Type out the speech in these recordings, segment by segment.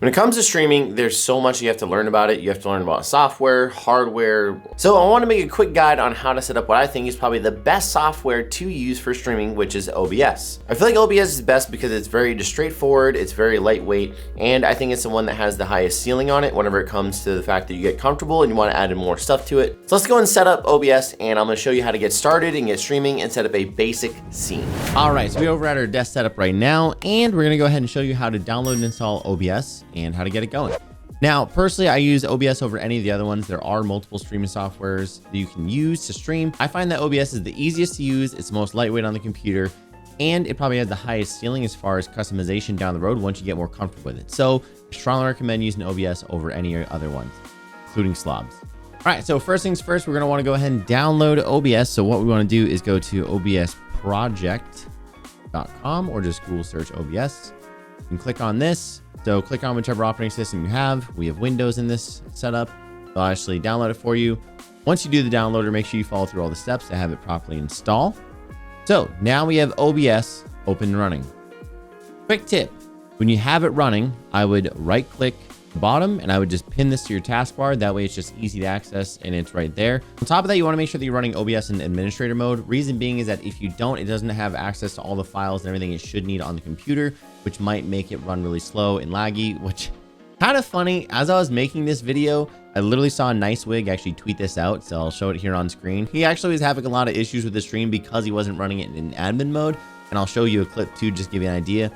When it comes to streaming, there's so much you have to learn about it. You have to learn about software, hardware. So I want to make a quick guide on how to set up what I think is probably the best software to use for streaming, which is OBS. I feel like OBS is best because it's very just straightforward, it's very lightweight, and I think it's the one that has the highest ceiling on it whenever it comes to the fact that you get comfortable and you want to add in more stuff to it. So let's go and set up OBS, and I'm going to show you how to get started and get streaming and set up a basic scene. All right, so we're over at our desk setup right now, and we're going to go ahead and show you how to download and install OBS and how to get it going. Now, personally, I use OBS over any of the other ones. There are multiple streaming softwares that you can use to stream. I find that OBS is the easiest to use. It's the most lightweight on the computer, and it probably has the highest ceiling as far as customization down the road once you get more comfortable with it. So I strongly recommend using OBS over any other ones, including slobs. All right, so first things first, we're going to want to go ahead and download OBS. So what we want to do is go to obsproject.com or just Google search OBS. You can click on this. So click on whichever operating system you have. We have Windows in this setup. I'll actually download it for you. Once you do the downloader, make sure you follow through all the steps to have it properly installed. So now we have OBS open and running. Quick tip, when you have it running, I would right click the bottom and I would just pin this to your taskbar. That way it's just easy to access and it's right there. On top of that, you want to make sure that you're running OBS in administrator mode. Reason being is that if you don't, it doesn't have access to all the files and everything it should need on the computer, which might make it run really slow and laggy, which kind of funny. As I was making this video, I literally saw NiceWig actually tweet this out. So I'll show it here on screen. He actually was having a lot of issues with the stream because he wasn't running it in admin mode. And I'll show you a clip too, just to give you an idea.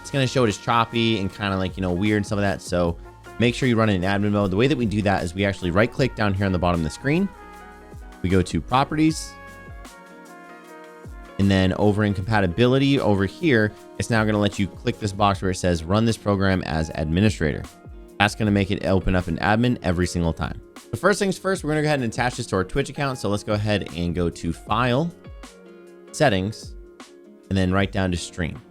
It's going to show it as choppy and kind of like, weird and some of that. So make sure you run it in admin mode. The way that we do that is we actually right click down here on the bottom of the screen. We go to properties. And then over in compatibility over here, it's now going to let you click this box where it says run this program as administrator. That's going to make it open up in admin every single time. So first things first, we're going to go ahead and attach this to our Twitch account. So let's go ahead and go to file, settings, and then right down to stream.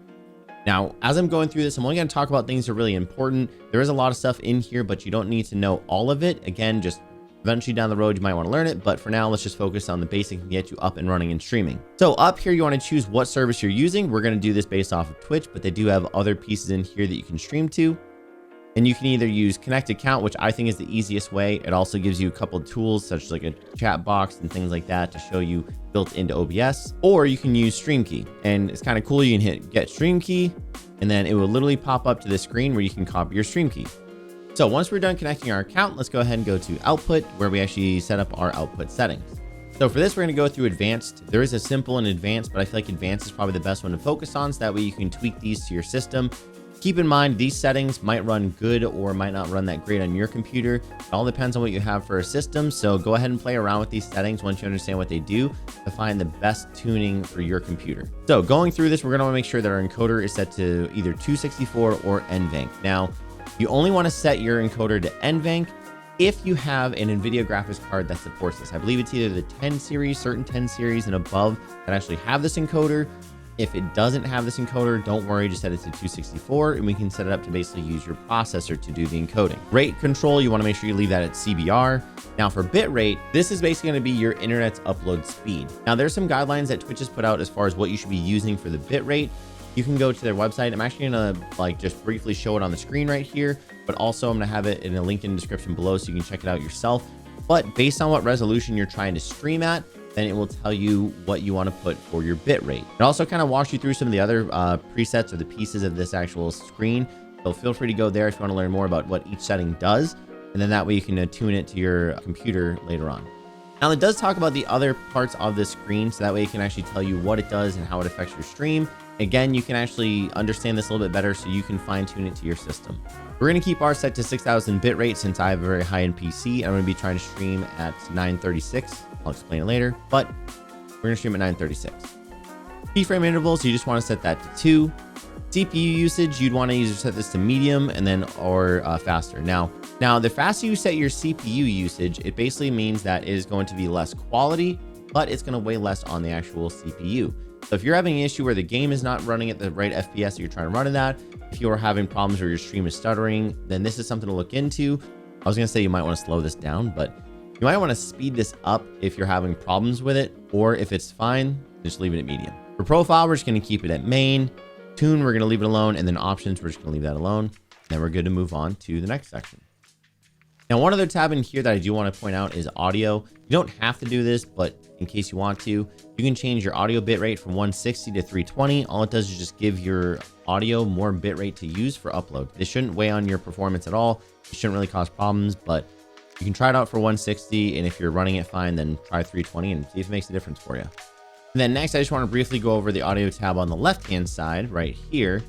Now, as I'm going through this, I'm only going to talk about things that are really important. There is a lot of stuff in here, but you don't need to know all of it. Again, just eventually down the road, you might want to learn it. But for now, let's just focus on the basic and get you up and running and streaming. So up here, you want to choose what service you're using. We're going to do this based off of Twitch, but they do have other pieces in here that you can stream to. And you can either use connect account, which I think is the easiest way. It also gives you a couple of tools such as like a chat box and things like that to show you built into OBS, or you can use stream key. And it's kind of cool. You can hit get stream key, and then it will literally pop up to the screen where you can copy your stream key. So once we're done connecting our account, let's go ahead and go to output where we actually set up our output settings. So for this, we're going to go through advanced. There is a simple and advanced, but I feel like advanced is probably the best one to focus on. So that way you can tweak these to your system. Keep in mind, these settings might run good or might not run that great on your computer. It all depends on what you have for a system. So go ahead and play around with these settings once you understand what they do to find the best tuning for your computer. So going through this, we're going to want to make sure that our encoder is set to either 264 or NVENC. Now, you only want to set your encoder to NVENC if you have an NVIDIA graphics card that supports this. I believe it's either the 10 series, certain 10 series and above that actually have this encoder. If it doesn't have this encoder, don't worry, just set it to 264 and we can set it up to basically use your processor to do the encoding. Rate control, you want to make sure you leave that at CBR. Now for bitrate, this is basically going to be your internet's upload speed. Now there's some guidelines that Twitch has put out as far as what you should be using for the bitrate. You can go to their website. I'm actually going to just briefly show it on the screen right here, but also I'm going to have it in a link in the description below so you can check it out yourself. But based on what resolution you're trying to stream at, then it will tell you what you want to put for your bit rate. It also kind of walks you through some of the other presets or the pieces of this actual screen. So feel free to go there if you want to learn more about what each setting does. And then that way you can tune it to your computer later on. Now it does talk about the other parts of the screen. So that way it can actually tell you what it does and how it affects your stream. Again, you can actually understand this a little bit better so you can fine tune it to your system. We're going to keep ours set to 6,000 bit rate since I have a very high-end PC. I'm going to be trying to stream at 936. I'll explain it later, but we're going to stream at 936. Keyframe intervals, you just want to set that to 2. CPU usage, you'd want to either set this to medium and then or faster. Now, the faster you set your CPU usage, it basically means that it is going to be less quality, but it's going to weigh less on the actual CPU. So if you're having an issue where the game is not running at the right FPS that you're trying to run it at, if you're having problems where your stream is stuttering, then this is something to look into. I was going to say you might want to slow this down, but You might want to speed this up if you're having problems with it, or if it's fine, just leave it at medium. For profile, we're just going to keep it at main. Tune, we're going to leave it alone. And then options, we're just going to leave that alone. Then we're good to move on to the next section. Now, one other tab in here that I do want to point out is audio. You don't have to do this, but in case you want to, you can change your audio bitrate from 160 to 320. All it does is just give your audio more bitrate to use for upload. This shouldn't weigh on your performance at all. It shouldn't really cause problems, but you can try it out for 160. And if you're running it fine, then try 320 and see if it makes a difference for you. And then next, I just want to briefly go over the audio tab on the left-hand side right here.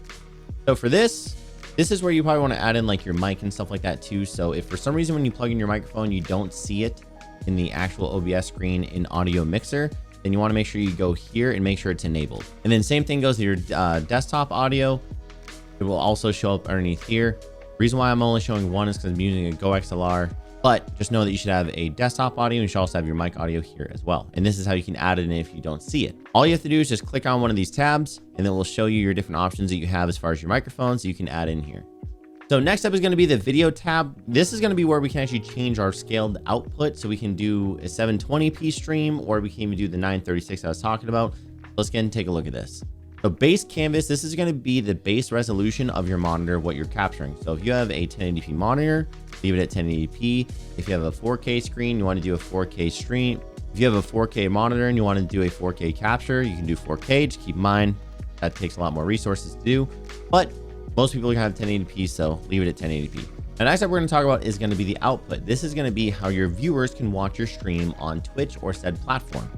So for this is where you probably want to add in like your mic and stuff like that too. So if for some reason when you plug in your microphone, you don't see it in the actual OBS screen in audio mixer, then you want to make sure you go here and make sure it's enabled. And then same thing goes to your desktop audio. It will also show up underneath here. The reason why I'm only showing one is because I'm using a Go XLR, but just know that you should have a desktop audio and you should also have your mic audio here as well. And this is how you can add it in if you don't see it. All you have to do is just click on one of these tabs and it will show you your different options that you have as far as your microphones that you can add in here. So next up is going to be the video tab. This is going to be where we can actually change our scaled output. So we can do a 720p stream, or we can even do the 936 I was talking about. Let's get and take a look at this. So base canvas, this is going to be the base resolution of your monitor, what you're capturing. So if you have a 1080p monitor, leave it at 1080p. If you have a 4K screen, you want to do a 4K stream. If you have a 4K monitor and you want to do a 4K capture, you can do 4K. Just keep in mind that takes a lot more resources to do, but most people can have 1080p, so leave it at 1080p. The next step we're going to talk about is going to be the output. This is going to be how your viewers can watch your stream on Twitch or said platform.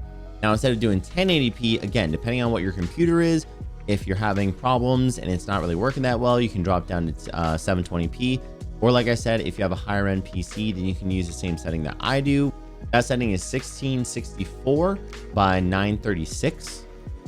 Now, instead of doing 1080p, again, depending on what your computer is, if you're having problems and it's not really working that well, you can drop down to 720p. Or like I said, if you have a higher end PC, then you can use the same setting that I do. That setting is 1664 by 936.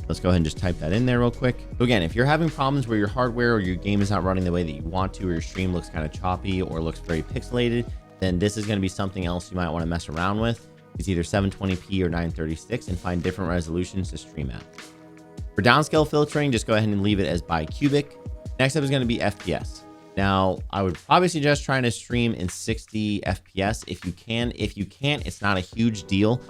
Let's go ahead and just type that in there real quick. So again, if you're having problems where your hardware or your game is not running the way that you want to, or your stream looks kind of choppy or looks very pixelated, then this is going to be something else you might want to mess around with. It's either 720p or 936 and find different resolutions to stream at. For downscale filtering, just go ahead and leave it as bicubic. Next up is going to be FPS. Now, I would probably suggest trying to stream in 60 FPS if you can. If you can't, it's not a huge deal.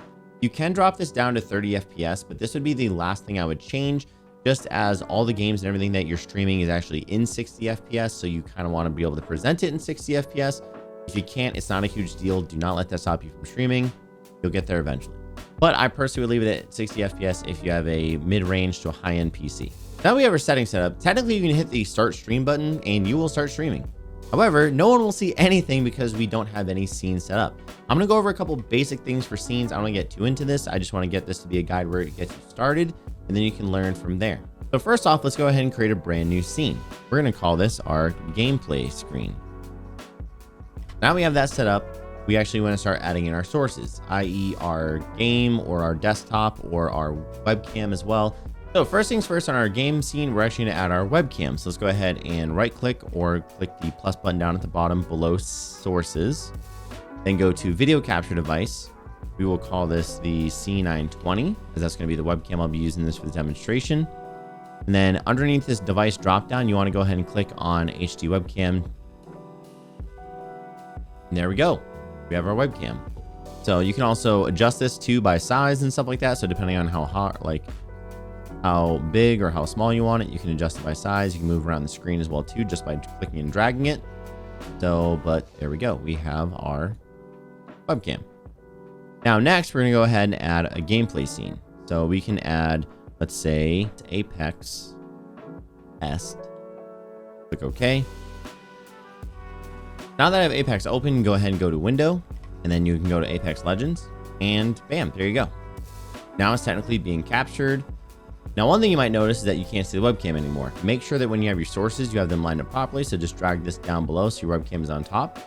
You can drop this down to 30 FPS, but this would be the last thing I would change, just as all the games and everything that you're streaming is actually in 60 FPS. So you kind of want to be able to present it in 60 FPS. If you can't, it's not a huge deal. Do not let that stop you from streaming. You'll get there eventually. But I personally would leave it at 60 FPS if you have a mid-range to a high-end PC. Now we have our settings set up. Technically, you can hit the start stream button and you will start streaming. However, no one will see anything because we don't have any scenes set up. I'm going to go over a couple basic things for scenes. I don't want to get too into this. I just want to get this to be a guide where it gets you started, and then you can learn from there. So first off, let's go ahead and create a brand new scene. We're going to call this our gameplay screen. Now we have that set up. We actually want to start adding in our sources, i.e. our game or our desktop or our webcam as well. So first things first, on our game scene, we're actually going to add our webcam. So let's go ahead and right click or click the plus button down at the bottom below sources. Then go to video capture device. We will call this the C920 because that's going to be the webcam I'll be using this for the demonstration. And then underneath this device dropdown, you want to go ahead and click on HD webcam. And there we go. We have our webcam. So you can also adjust this too by size and stuff like that. So depending on how big or how small you want it, you can adjust it by size. You can move around the screen as well too, just by clicking and dragging it. So, but there we go. We have our webcam. Now next, we're going to go ahead and add a gameplay scene. So we can add, let's say, Apex Test. Click OK. Now that I have Apex open, go ahead and go to Window, and then you can go to Apex Legends, and bam, there you go. Now it's technically being captured. Now, one thing you might notice is that you can't see the webcam anymore. Make sure that when you have your sources, you have them lined up properly. So just drag this down below so your webcam is on top.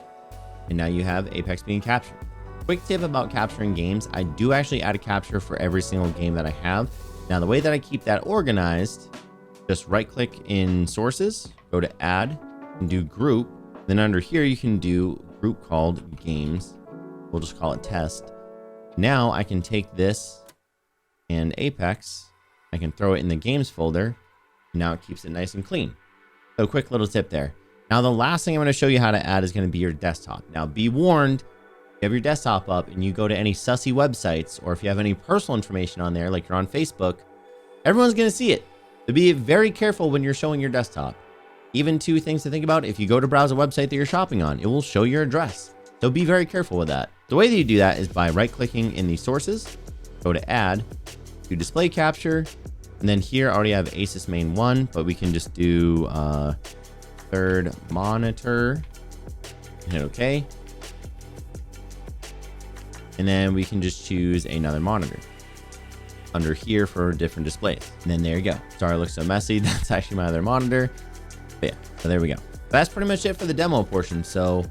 And now you have Apex being captured. Quick tip about capturing games. I do actually add a capture for every single game that I have. Now, the way that I keep that organized, just right click in sources, go to add and do group. Then under here, you can do group called games. We'll just call it test. Now I can take this and Apex, I can throw it in the games folder. Now it keeps it nice and clean. So quick little tip there. Now the last thing I'm going to show you how to add is going to be your desktop. Now be warned, you have your desktop up and you go to any sussy websites, or if you have any personal information on there, like you're on Facebook, everyone's going to see it. So be very careful when you're showing your desktop. Even two things to think about: if you go to browse a website that you're shopping on, it will show your address. So be very careful with that. The way that you do that is by right-clicking in the sources, go to add, do display capture, and then here I already have Asus main 1, but we can just do third monitor, hit OK. And then we can just choose another monitor under here for different displays. And then there you go. Sorry, it looks so messy. That's actually my other monitor. But yeah, so there we go. That's pretty much it for the demo portion. So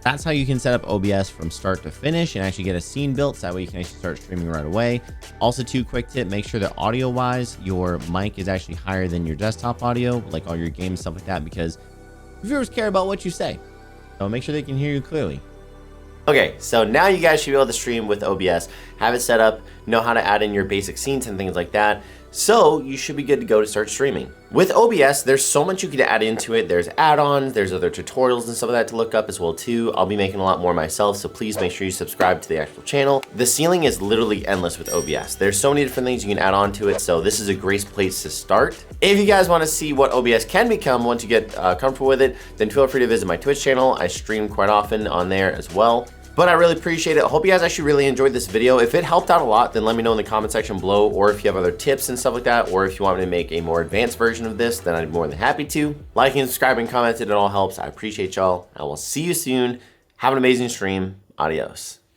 that's how you can set up OBS from start to finish and actually get a scene built. So that way you can actually start streaming right away. Also, quick tip, make sure that audio wise, your mic is actually higher than your desktop audio, like all your games, stuff like that, because viewers care about what you say. So make sure they can hear you clearly. Okay, so now you guys should be able to stream with OBS, have it set up, know how to add in your basic scenes and things like that. So you should be good to go to start streaming. With OBS, there's so much you can add into it. There's add-ons, there's other tutorials and stuff like that to look up as well too. I'll be making a lot more myself, so please make sure you subscribe to the actual channel. The ceiling is literally endless with OBS. There's so many different things you can add on to it, so this is a great place to start. If you guys want to see what OBS can become once you get comfortable with it, then feel free to visit my Twitch channel. I stream quite often on there as well. But I really appreciate it. I hope you guys actually really enjoyed this video. If it helped out a lot, then let me know in the comment section below, or if you have other tips and stuff like that, or if you want me to make a more advanced version of this, then I'd be more than happy to. Liking, subscribing, commenting, it all helps. I appreciate y'all. I will see you soon. Have an amazing stream. Adios.